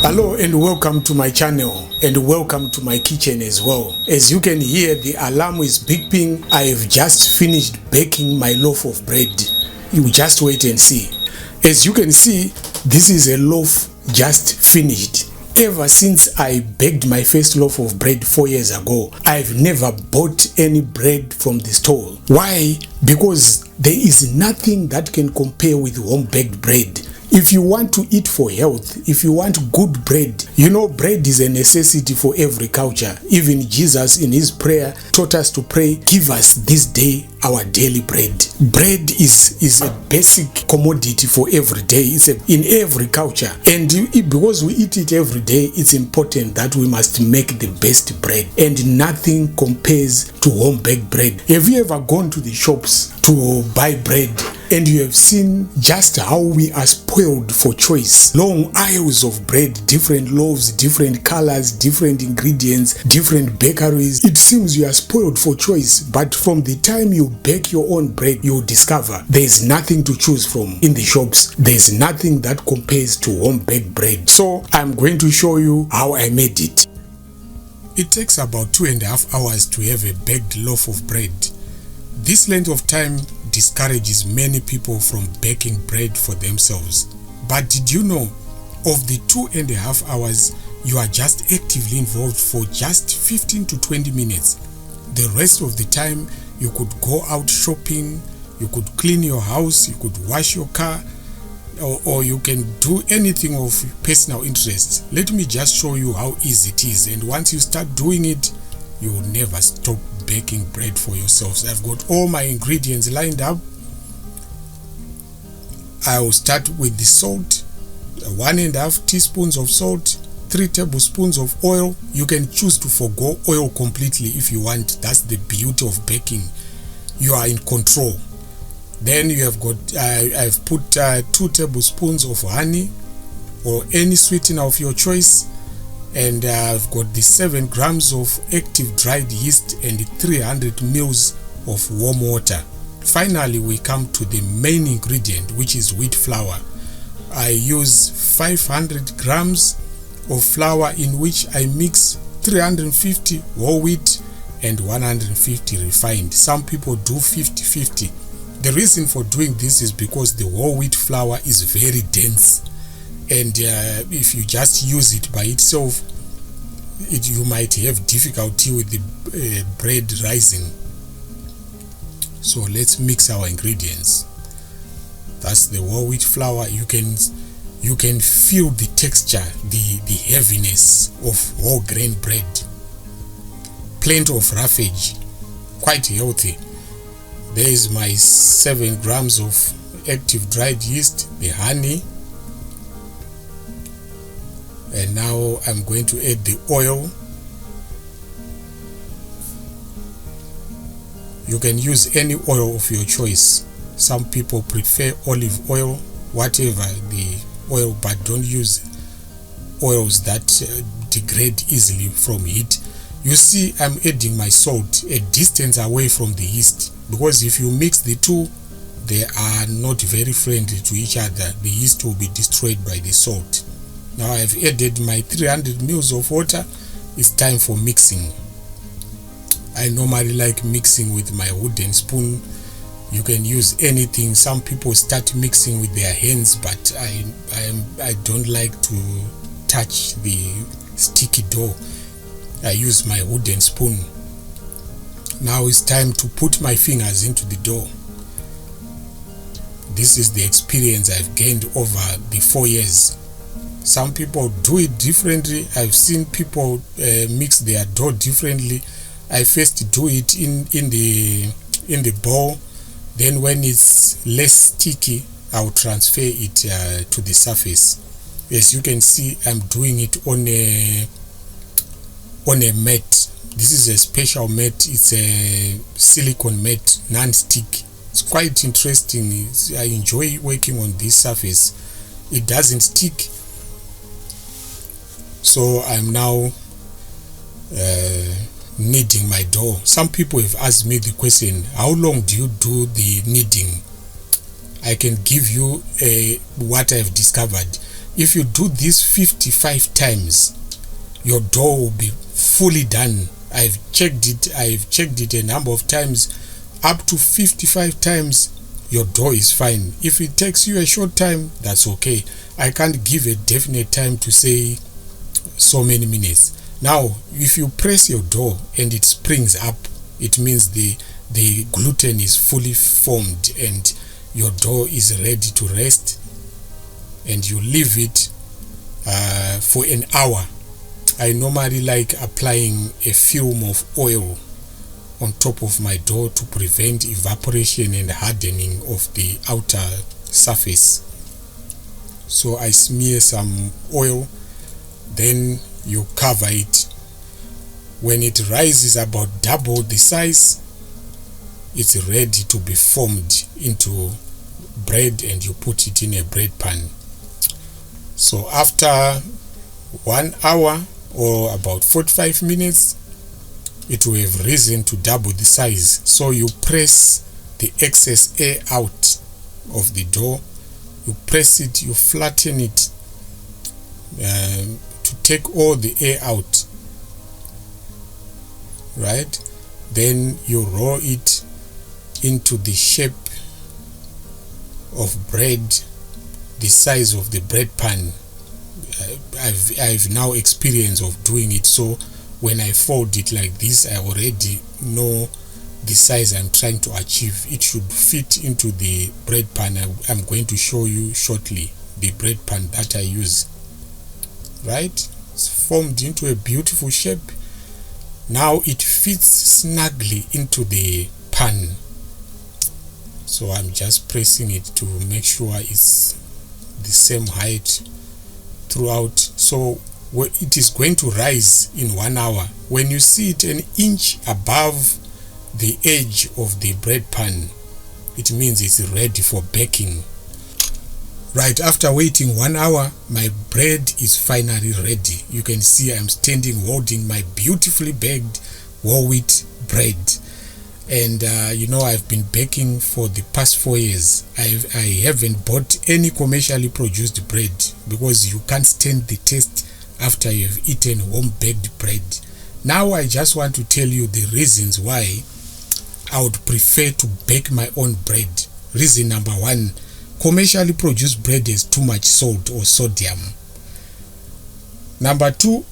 Hello and welcome to my channel and welcome to my kitchen as well. As you can hear, the alarm is beeping. I have just finished baking my loaf of bread. You just wait and see. As you can see, this is a loaf just finished. Ever since I baked my first loaf of bread 4 years ago, I've never bought any bread from the store. Why? Because there is nothing that can compare with home-baked bread. If you want to eat for health, if you want good bread, you know bread is a necessity for every culture. Even Jesus in his prayer taught us to pray, give us this day our daily bread. Bread is a basic commodity for every day. It's in every culture. And because we eat it every day, it's important that we must make the best bread. And nothing compares to home-baked bread. Have you ever gone to the shops to buy bread and you have seen just how we are spoiled for choice? Long aisles of bread, different loaves, different colors, different ingredients, different bakeries. It seems you are spoiled for choice, but from the time you bake your own bread, you discover there is nothing to choose from in the shops. There is nothing that compares to home-baked bread. So I'm going to show you how I made it. It takes about 2.5 hours to have a baked loaf of bread. This length of time discourages many people from baking bread for themselves. But did you know, of the 2.5 hours, you are just actively involved for just 15 to 20 minutes. The rest of the time, you could go out shopping, you could clean your house, you could wash your car, or you can do anything of personal interest. Let me just show you how easy it is, and once you start doing it, you will never stop baking bread for yourselves. I've got all my ingredients lined up. I will start with the salt, 1.5 teaspoons of salt, 3 tablespoons of oil. You can choose to forgo oil completely if you want. That's the beauty of baking. You are in control. Then you have got, I've put 2 tablespoons of honey or any sweetener of your choice. And I've got the 7 grams of active dried yeast and 300 mils of warm water. Finally, we come to the main ingredient, which is wheat flour. I use 500 grams of flour in which I mix 350 whole wheat and 150 refined. Some people do 50-50. The reason for doing this is because the whole wheat flour is very dense. And if you just use it by itself, you might have difficulty with the bread rising. So let's mix our ingredients. That's the whole wheat flour. You can feel the texture, the heaviness of whole grain bread. Plenty of roughage, quite healthy. There is my 7 grams of active dried yeast, the honey. And now I'm going to add the oil. You can use any oil of your choice. Some people prefer olive oil, whatever the oil, but don't use oils that degrade easily from heat. You see, I'm adding my salt a distance away from the yeast, because if you mix the two, they are not very friendly to each other. The yeast will be destroyed by the salt. Now I've added my 300 mils of water. It's time for mixing. I normally like mixing with my wooden spoon. You can use anything. Some people start mixing with their hands, but I don't like to touch the sticky dough. I use my wooden spoon. Now it's time to put my fingers into the dough. This is the experience I've gained over the 4 years. Some people do it differently. I've seen people mix their dough differently. I first do it in the bowl. Then when it's less sticky, I'll transfer it to the surface. As you can see, I'm doing it on a mat. This is a special mat. It's a silicone mat, non-stick. It's quite interesting. I enjoy working on this surface. It doesn't stick. So I'm now kneading my dough. Some people have asked me the question, how long do you do the kneading? I can give you what I've discovered. If you do this 55 times, your dough will be fully done. I've checked it a number of times. Up to 55 times, your dough is fine. If it takes you a short time, that's okay. I can't give a definite time to say so many minutes. Now, if you press your dough and it springs up, it means the gluten is fully formed and your dough is ready to rest, and you leave it for an hour. I normally like applying a film of oil on top of my dough to prevent evaporation and hardening of the outer surface. So I smear some oil, then you cover it. When it rises about double the size, it's ready to be formed into bread, and you put it in a bread pan. So after 1 hour or about 45 minutes, it will have risen to double the size. So you press the excess air out of the dough, you press it, you flatten it to take all the air out, right? Then you roll it into the shape of bread, the size of the bread pan. I've now experience of doing it, so when I fold it like this, I already know the size I'm trying to achieve. It should fit into the bread pan. I'm going to show you shortly the bread pan that I use. Right? It's formed into a beautiful shape. Now it fits snugly into the pan. So I'm just pressing it to make sure it's the same height throughout. So it is going to rise in 1 hour. When you see it an inch above the edge of the bread pan, it means it's ready for baking. Right after waiting 1 hour, my bread is finally ready. You can see I'm standing holding my beautifully baked whole wheat bread. And I've been baking for the past 4 years. I haven't bought any commercially produced bread because you can't stand the taste after you've eaten home baked bread. Now I just want to tell you the reasons why I would prefer to bake my own bread. Reason number 1, commercially produced bread has too much salt or sodium. Number 2,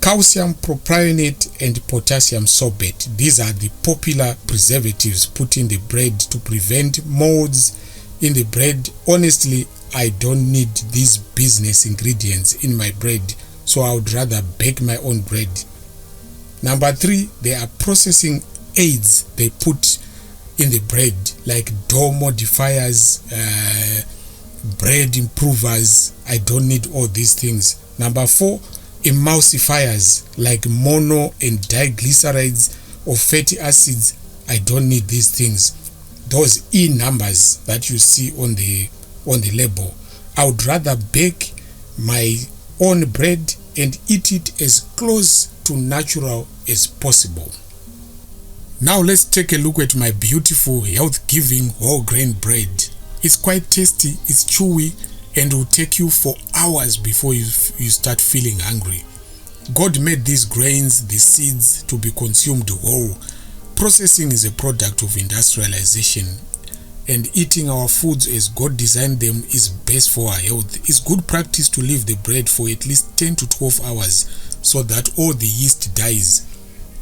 calcium propionate and potassium sorbate. These are the popular preservatives put in the bread to prevent molds in the bread. Honestly, I don't need these business ingredients in my bread, so I would rather bake my own bread. Number 3, there are processing aids they put in the bread, like dough modifiers, bread improvers. I don't need all these things. Number 4, emulsifiers like mono and diglycerides or fatty acids. I don't need these things. Those E numbers that you see on the label. I would rather bake my own bread and eat it as close to natural as possible. Now let's take a look at my beautiful health-giving whole grain bread. It's quite tasty, it's chewy, and will take you for hours before you start feeling hungry. God made these grains, the seeds, to be consumed whole. Processing is a product of industrialization, and eating our foods as God designed them is best for our health. It's good practice to leave the bread for at least 10 to 12 hours so that all the yeast dies.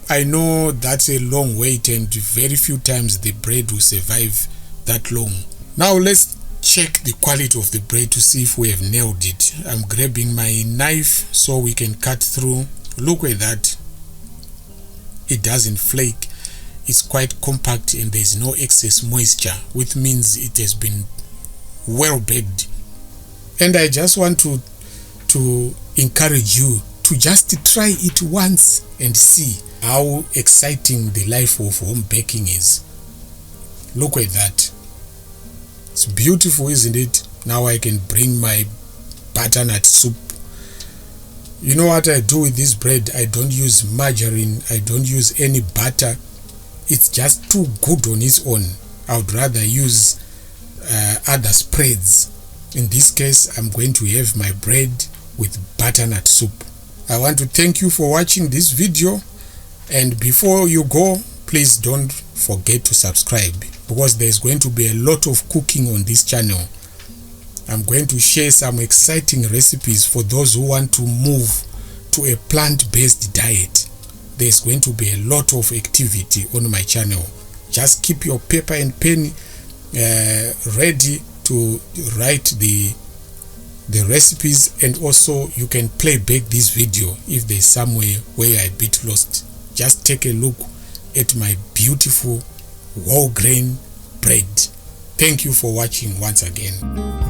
I know that's a long wait, and very few times the bread will survive that long. Now let's check the quality of the bread to see if we have nailed it. I'm grabbing my knife so we can cut through. Look at that. It doesn't flake. It's quite compact and there's no excess moisture, which means it has been well baked. And I just want to encourage you to just try it once and see how exciting the life of home baking is. Look at that. It's beautiful, isn't it? Now I can bring my butternut soup. You know what I do with this bread? I don't use margarine. I don't use any butter. It's just too good on its own. I would rather use other spreads In this case, I'm going to have my bread with butternut soup. I want to thank you for watching this video, and before you go, please don't forget to subscribe, because there's going to be a lot of cooking on this channel. I'm going to share some exciting recipes for those who want to move to a plant-based diet. There's going to be a lot of activity on my channel. Just keep your paper and pen ready to write the recipes, and also you can play back this video if there's somewhere where I bit lost. Just take a look at my beautiful whole grain bread. Thank you for watching once again.